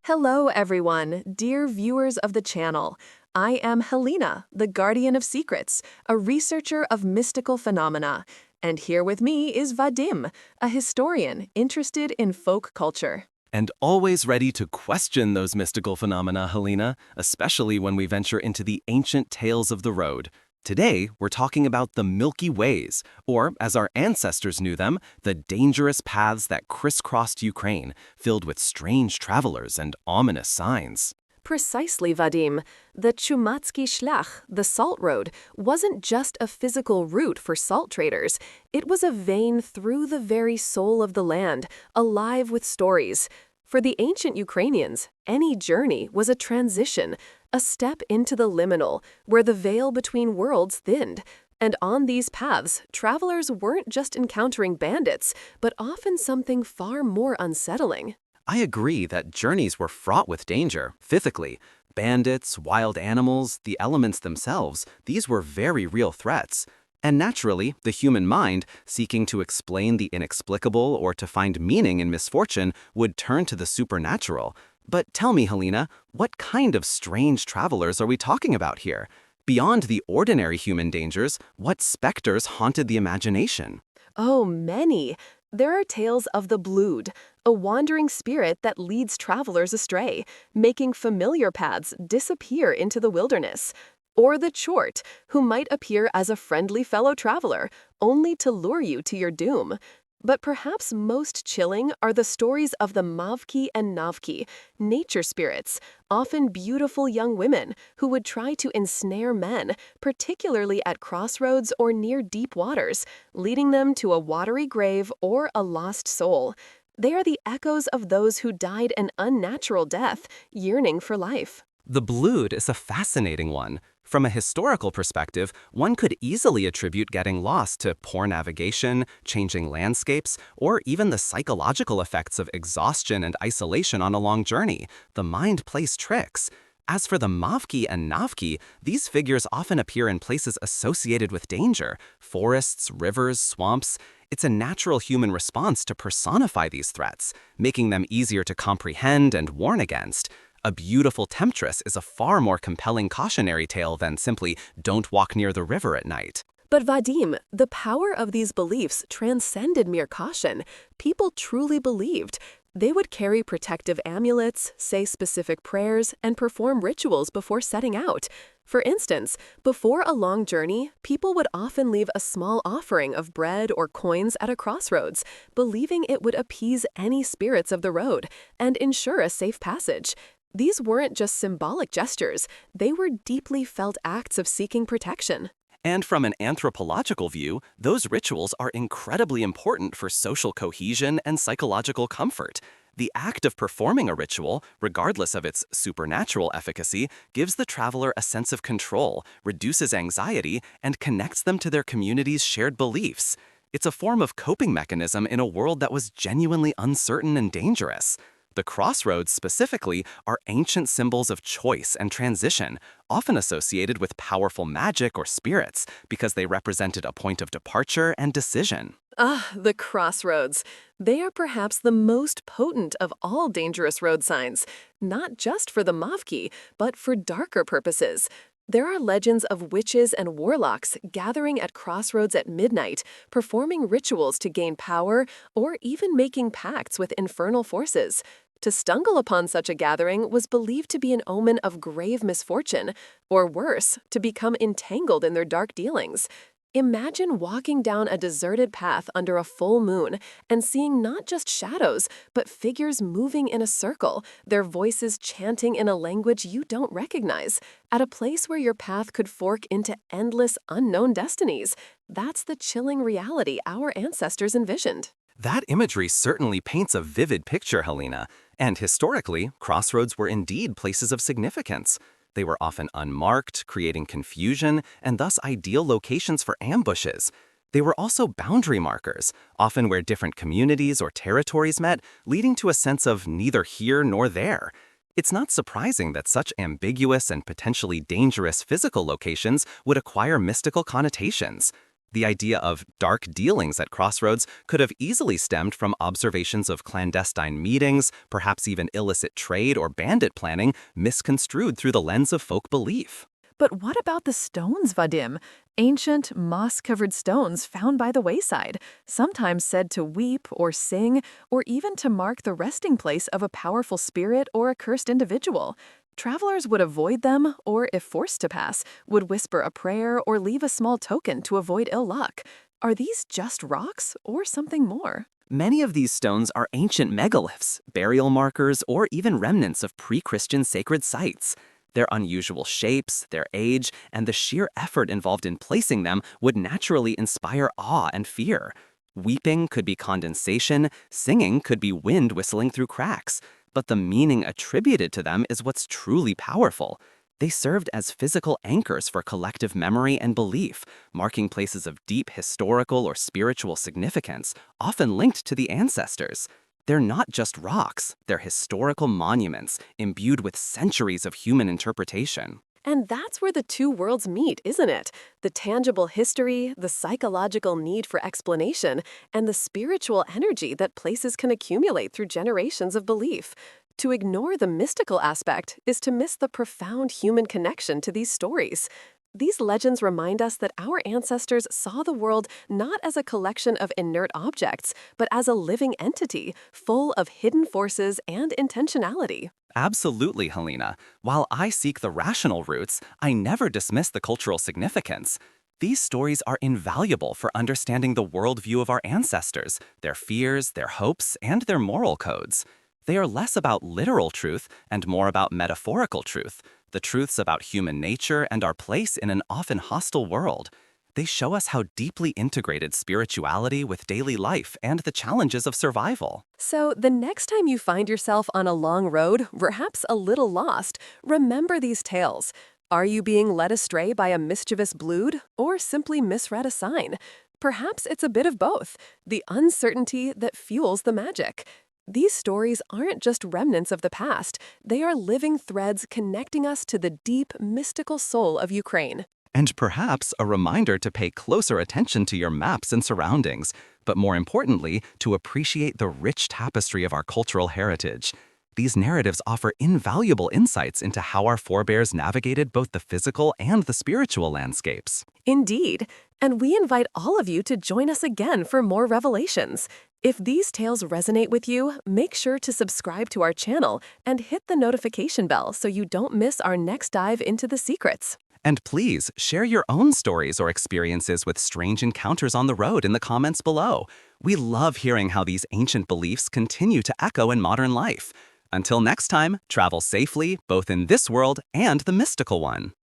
Hello, everyone, dear viewers of the channel. I am Helena, the Guardian of Secrets, a researcher of mystical phenomena. And here with me is Vadim, a historian interested in folk culture. And always ready to question those mystical phenomena, Helena, especially when we venture into the ancient tales of the road. Today, we're talking about the Milky Ways, or, as our ancestors knew them, the dangerous paths that crisscrossed Ukraine, filled with strange travelers and ominous signs. Precisely, Vadim. The Chumatsky Shlach, the Salt Road, wasn't just a physical route for salt traders. It was a vein through the very soul of the land, alive with stories. For the ancient Ukrainians, any journey was a transition, a step into the liminal, where the veil between worlds thinned. And on these paths, travelers weren't just encountering bandits, but often something far more unsettling. I agree that journeys were fraught with danger, physically. Bandits, wild animals, the elements themselves, these were very real threats. And naturally, the human mind, seeking to explain the inexplicable or to find meaning in misfortune, would turn to the supernatural. But tell me, Helena, what kind of strange travelers are we talking about here? Beyond the ordinary human dangers, what specters haunted the imagination? Oh, many. There are tales of the Blood, a wandering spirit that leads travelers astray, making familiar paths disappear into the wilderness. Or the chort, who might appear as a friendly fellow traveler, only to lure you to your doom. But perhaps most chilling are the stories of the mavky and navky, nature spirits, often beautiful young women who would try to ensnare men, particularly at crossroads or near deep waters, leading them to a watery grave or a lost soul. They are the echoes of those who died an unnatural death, yearning for life. The Blood is a fascinating one. From a historical perspective, one could easily attribute getting lost to poor navigation, changing landscapes, or even the psychological effects of exhaustion and isolation on a long journey. The mind plays tricks. As for the mavky and navky, these figures often appear in places associated with danger: forests, rivers, swamps. It's a natural human response to personify these threats, making them easier to comprehend and warn against. A beautiful temptress is a far more compelling cautionary tale than simply "don't walk near the river at night." But Vadim, the power of these beliefs transcended mere caution. People truly believed. They would carry protective amulets, say specific prayers, and perform rituals before setting out. For instance, before a long journey, people would often leave a small offering of bread or coins at a crossroads, believing it would appease any spirits of the road and ensure a safe passage. These weren't just symbolic gestures, they were deeply felt acts of seeking protection. And from an anthropological view, those rituals are incredibly important for social cohesion and psychological comfort. The act of performing a ritual, regardless of its supernatural efficacy, gives the traveler a sense of control, reduces anxiety, and connects them to their community's shared beliefs. It's a form of coping mechanism in a world that was genuinely uncertain and dangerous. The crossroads, specifically, are ancient symbols of choice and transition, often associated with powerful magic or spirits, because they represented a point of departure and decision. The crossroads. They are perhaps the most potent of all dangerous road signs, not just for the mavky, but for darker purposes. There are legends of witches and warlocks gathering at crossroads at midnight, performing rituals to gain power, or even making pacts with infernal forces. To stumble upon such a gathering was believed to be an omen of grave misfortune, or worse, to become entangled in their dark dealings. Imagine walking down a deserted path under a full moon and seeing not just shadows, but figures moving in a circle, their voices chanting in a language you don't recognize, at a place where your path could fork into endless, unknown destinies. That's the chilling reality our ancestors envisioned. That imagery certainly paints a vivid picture, Helena. And historically, crossroads were indeed places of significance. They were often unmarked, creating confusion, and thus ideal locations for ambushes. They were also boundary markers, often where different communities or territories met, leading to a sense of neither here nor there. It's not surprising that such ambiguous and potentially dangerous physical locations would acquire mystical connotations. The idea of dark dealings at Crossroads could have easily stemmed from observations of clandestine meetings, perhaps even illicit trade or bandit planning, misconstrued through the lens of folk belief. But what about the stones, Vadim? Ancient, moss-covered stones found by the wayside, sometimes said to weep or sing, or even to mark the resting place of a powerful spirit or a cursed individual. Travelers would avoid them, or if forced to pass, would whisper a prayer or leave a small token to avoid ill luck. Are these just rocks or something more? Many of these stones are ancient megaliths, burial markers, or even remnants of pre-Christian sacred sites. Their unusual shapes, their age, and the sheer effort involved in placing them would naturally inspire awe and fear. Weeping could be condensation, singing could be wind whistling through cracks, but the meaning attributed to them is what's truly powerful. They served as physical anchors for collective memory and belief, marking places of deep historical or spiritual significance, often linked to the ancestors. They're not just rocks, they're historical monuments imbued with centuries of human interpretation. And that's where the two worlds meet, isn't it? The tangible history, the psychological need for explanation, and the spiritual energy that places can accumulate through generations of belief. To ignore the mystical aspect is to miss the profound human connection to these stories. These legends remind us that our ancestors saw the world not as a collection of inert objects, but as a living entity, full of hidden forces and intentionality. Absolutely, Helena. While I seek the rational roots, I never dismiss the cultural significance. These stories are invaluable for understanding the worldview of our ancestors, their fears, their hopes, and their moral codes. They are less about literal truth and more about metaphorical truth, the truths about human nature and our place in an often hostile world. They show us how deeply integrated spirituality with daily life and the challenges of survival. So, the next time you find yourself on a long road, perhaps a little lost, remember these tales. Are you being led astray by a mischievous blood, or simply misread a sign? Perhaps it's a bit of both, the uncertainty that fuels the magic. These stories aren't just remnants of the past, they are living threads connecting us to the deep, mystical soul of Ukraine. And perhaps a reminder to pay closer attention to your maps and surroundings, but more importantly, to appreciate the rich tapestry of our cultural heritage. These narratives offer invaluable insights into how our forebears navigated both the physical and the spiritual landscapes. Indeed, and we invite all of you to join us again for more revelations. If these tales resonate with you, make sure to subscribe to our channel and hit the notification bell so you don't miss our next dive into the secrets. And please share your own stories or experiences with strange encounters on the road in the comments below. We love hearing how these ancient beliefs continue to echo in modern life. Until next time, travel safely, both in this world and the mystical one.